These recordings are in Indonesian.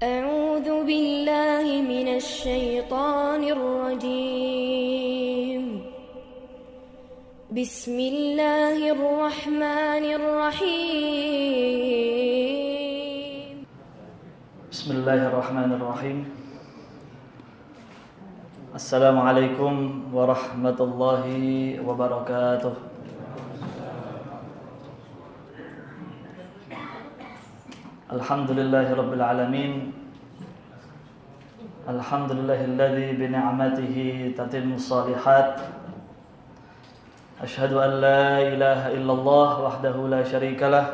أعوذ بالله من الشيطان الرجيم بسم الله الرحمن الرحيم بسم الله الرحمن الرحيم السلام عليكم ورحمة الله وبركاته الحمد لله رب العالمين الحمد لله الذي بنعمته تتم الصالحات أشهد أن لا إله إلا الله وحده لا شريك له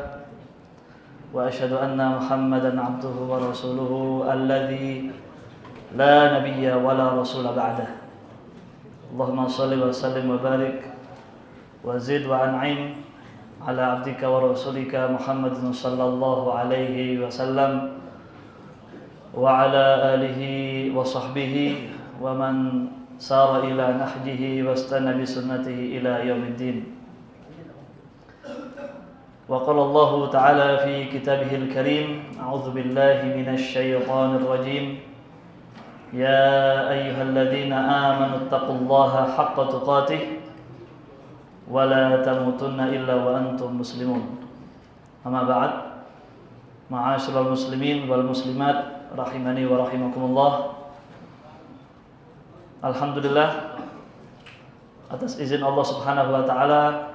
وأشهد أن محمدا عبده ورسوله الذي لا نبي ولا رسول بعده اللهم صل وسلم وبارك وزد وأنعم على عبدك ورسولك محمد صلى الله عليه وسلم وعلى آله وصحبه ومن سار إلى نهجه واستنى بسنته إلى يوم الدين وقال الله تعالى في كتابه الكريم أعوذ بالله من الشيطان الرجيم يا أيها الذين آمنوا اتقوا الله حق تقاته ولا تموتن إلا وأنتم مسلمون أما بعد معاشر المسلمين والمسلمات rahimani wa rahimakumullah. Alhamdulillah atas izin Allah Subhanahu wa taala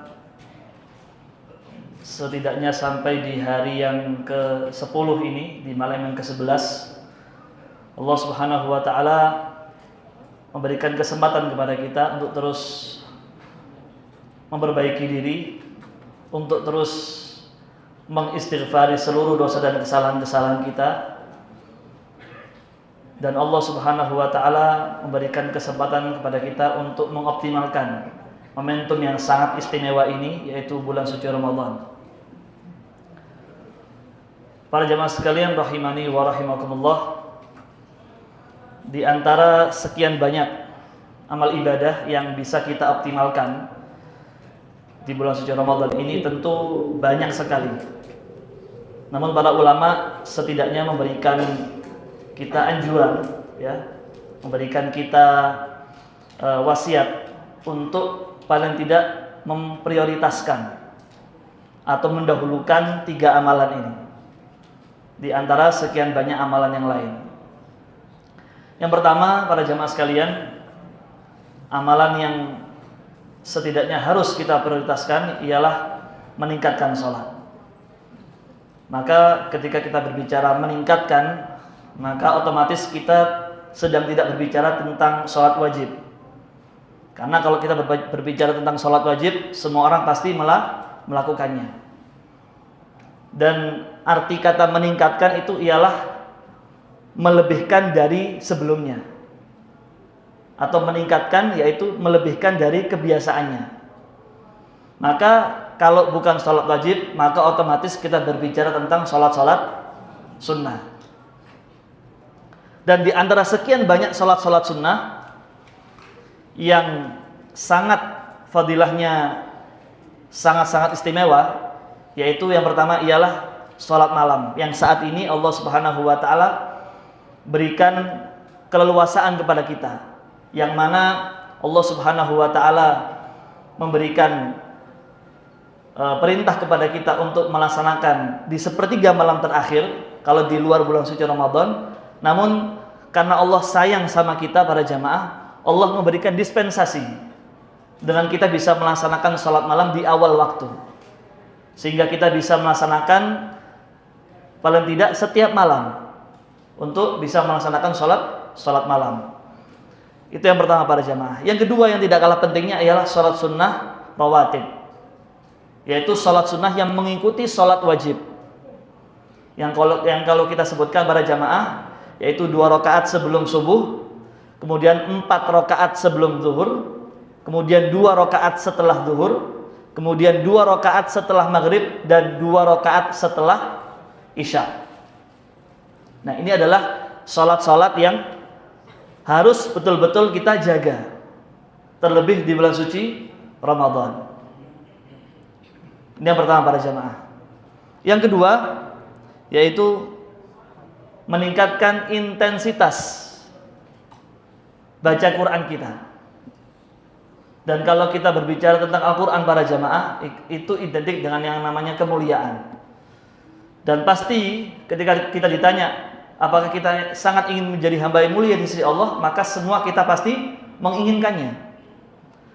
setidaknya sampai di hari yang ke-10 ini, di malam yang ke-11 Allah Subhanahu wa taala memberikan kesempatan kepada kita untuk terus memperbaiki diri, untuk terus mengistighfari seluruh dosa dan kesalahan-kesalahan kita. Dan Allah Subhanahu wa taala memberikan kesempatan kepada kita untuk mengoptimalkan momentum yang sangat istimewa ini, yaitu bulan suci Ramadan. Para jamaah sekalian rahimani wa rahimakumullah, di antara sekian banyak amal ibadah yang bisa kita optimalkan di bulan suci Ramadan ini tentu banyak sekali. Namun para ulama setidaknya memberikan kita anjuran, ya, memberikan kita wasiat untuk paling tidak memprioritaskan atau mendahulukan 3 amalan ini di antara sekian banyak amalan yang lain. Yang pertama, para jamaah sekalian, amalan yang setidaknya harus kita prioritaskan ialah meningkatkan sholat. Maka ketika kita berbicara meningkatkan, maka otomatis kita sedang tidak berbicara tentang sholat wajib. Karena kalau kita berbicara tentang sholat wajib, semua orang pasti melakukannya. Dan arti kata meningkatkan itu ialah melebihkan dari sebelumnya. Atau meningkatkan yaitu melebihkan dari kebiasaannya. Maka kalau bukan sholat wajib, maka otomatis kita berbicara tentang sholat-sholat sunnah. Dan di antara sekian banyak sholat-sholat sunnah yang sangat fadilahnya sangat-sangat istimewa, yaitu yang pertama ialah sholat malam, yang saat ini Allah Subhanahu wa taala berikan keleluasaan kepada kita, yang mana Allah Subhanahu wa taala memberikan perintah kepada kita untuk melaksanakan di sepertiga malam terakhir kalau di luar bulan suci Ramadan. Namun karena Allah sayang sama kita para jamaah, Allah memberikan dispensasi dengan kita bisa melaksanakan sholat malam di awal waktu, sehingga kita bisa melaksanakan paling tidak setiap malam untuk bisa melaksanakan sholat malam. Itu yang pertama para jamaah. Yang kedua yang tidak kalah pentingnya ialah sholat sunnah rawatib, yaitu sholat sunnah yang mengikuti sholat wajib, yang kalau kita sebutkan para jamaah, yaitu 2 rakaat sebelum subuh, kemudian 4 rakaat sebelum zuhur, kemudian 2 rakaat setelah zuhur, kemudian 2 rakaat setelah maghrib, dan 2 rakaat setelah isya. Nah, ini adalah sholat-sholat yang harus betul-betul kita jaga, terlebih di bulan suci Ramadan. Ini yang pertama para jamaah. Yang kedua yaitu meningkatkan intensitas baca Quran kita. Dan kalau kita berbicara tentang Al-Quran para jamaah, itu identik dengan yang namanya kemuliaan. Dan pasti ketika kita ditanya apakah kita sangat ingin menjadi hamba yang mulia di sisi Allah, maka semua kita pasti menginginkannya.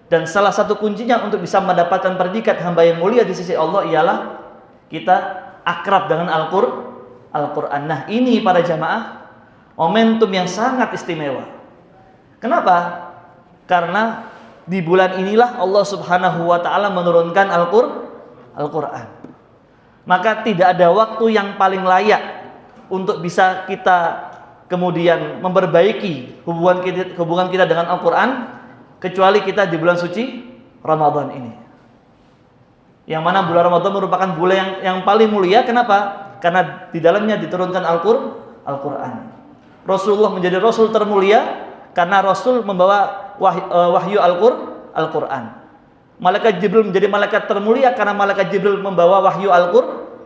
Dan salah satu kuncinya untuk bisa mendapatkan predikat hamba yang mulia di sisi Allah ialah kita akrab dengan Al-Quran. Nah, ini para jamaah momentum yang sangat istimewa. Kenapa? Karena di bulan inilah Allah Subhanahu wa taala menurunkan Al-Quran. Maka tidak ada waktu yang paling layak untuk bisa kita kemudian memperbaiki hubungan kita dengan Al-Quran kecuali kita di bulan suci Ramadan ini. Yang mana bulan Ramadan merupakan bulan yang paling mulia. Kenapa? Karena di dalamnya diturunkan Al-Quran. Rasulullah menjadi Rasul termulia karena Rasul membawa wahyu Al-Quran. Malaikat Jibril menjadi malaikat termulia karena malaikat Jibril membawa wahyu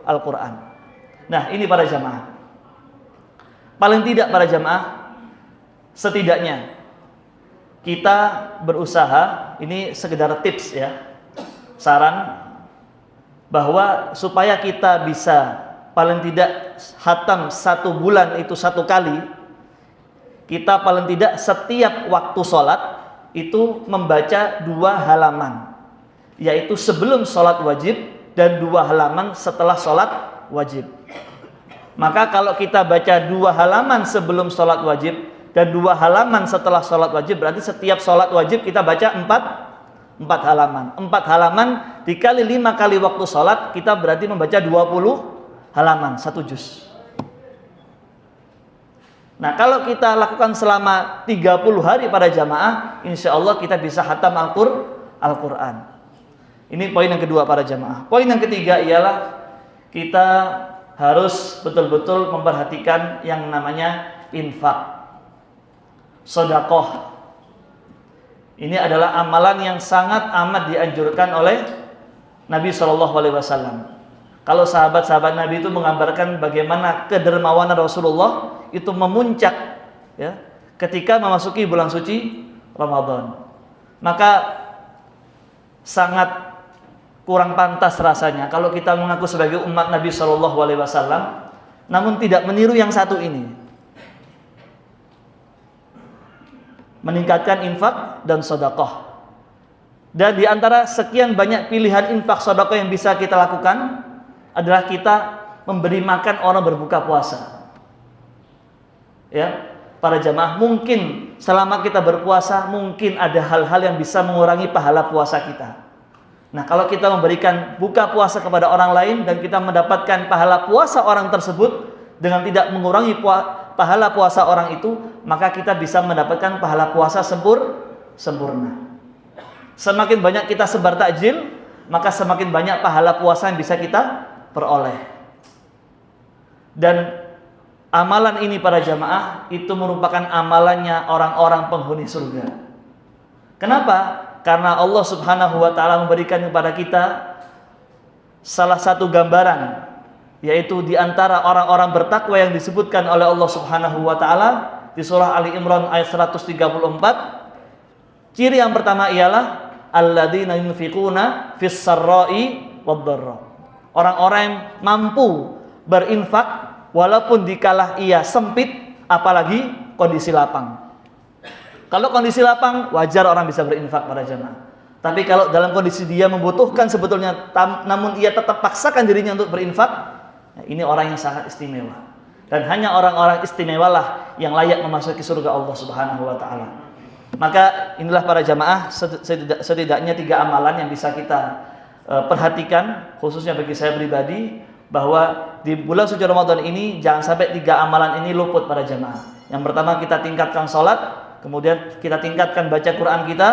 Al-Quran. Nah, ini para jamaah. Paling tidak para jamaah, setidaknya kita berusaha, ini sekedar tips ya, saran, bahwa supaya kita bisa paling tidak khatam 1 bulan itu 1 kali, kita paling tidak setiap waktu sholat itu membaca 2 halaman, yaitu sebelum sholat wajib dan 2 halaman setelah sholat wajib. Maka kalau kita baca 2 halaman sebelum sholat wajib dan 2 halaman setelah sholat wajib, berarti setiap sholat wajib kita baca 4 halaman. 4 halaman dikali 5 kali waktu sholat, kita berarti membaca 20 halaman, 1 juz. Nah, kalau kita lakukan selama 30 hari pada jamaah, insya Allah kita bisa khatam Al-Quran. Ini poin yang kedua para jamaah. Poin yang ketiga ialah kita harus betul-betul memperhatikan yang namanya infak, sedekah. Ini adalah amalan yang sangat amat dianjurkan oleh Nabi SAW. Kalau sahabat-sahabat Nabi itu menggambarkan bagaimana kedermawanan Rasulullah itu memuncak ya, ketika memasuki bulan suci Ramadan. Maka sangat kurang pantas rasanya kalau kita mengaku sebagai umat Nabi SAW, namun tidak meniru yang satu ini, meningkatkan infak dan sedekah. Dan di antara sekian banyak pilihan infak sedekah yang bisa kita lakukan adalah kita memberi makan orang berbuka puasa. Ya, para jamaah, mungkin selama kita berpuasa mungkin ada hal-hal yang bisa mengurangi pahala puasa kita. Nah, kalau kita memberikan buka puasa kepada orang lain dan kita mendapatkan pahala puasa orang tersebut dengan tidak mengurangi pahala puasa orang itu, maka kita bisa mendapatkan pahala puasa sempurna. Semakin banyak kita sebar takjil, maka semakin banyak pahala puasa yang bisa kita peroleh. Dan amalan ini para jamaah itu merupakan amalannya orang-orang penghuni surga. Kenapa? Karena Allah Subhanahu wa taala memberikan kepada kita salah satu gambaran, yaitu di antara orang-orang bertakwa yang disebutkan oleh Allah Subhanahu wa taala di surah Ali Imran ayat 134. Ciri yang pertama ialah alladzina yunfiquna fis sarra'i wad dharra. Orang-orang yang mampu berinfak walaupun dikala ia sempit, apalagi kondisi lapang. Kalau kondisi lapang, wajar orang bisa berinfak pada jamaah. Tapi kalau dalam kondisi dia membutuhkan sebetulnya, namun ia tetap paksakan dirinya untuk berinfak, ini orang yang sangat istimewa. Dan hanya orang-orang istimewalah yang layak memasuki surga Allah Subhanahu wa taala. Maka inilah para jamaah setidaknya 3 amalan yang bisa kita perhatikan, khususnya bagi saya pribadi, bahwa di bulan suci Ramadan ini jangan sampai 3 amalan ini luput para jamaah. Yang pertama, kita tingkatkan sholat. Kemudian kita tingkatkan baca Quran kita,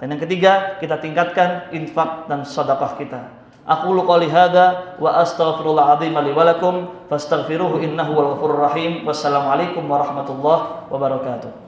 dan yang ketiga kita tingkatkan infak dan sedekah kita. Aqulu qouli hadza wa astaghfirullah azim li wa lakum fastaghfiruhu innahu wal ghafurur rahim. Wassalamualaikum warahmatullahi wabarakatuh.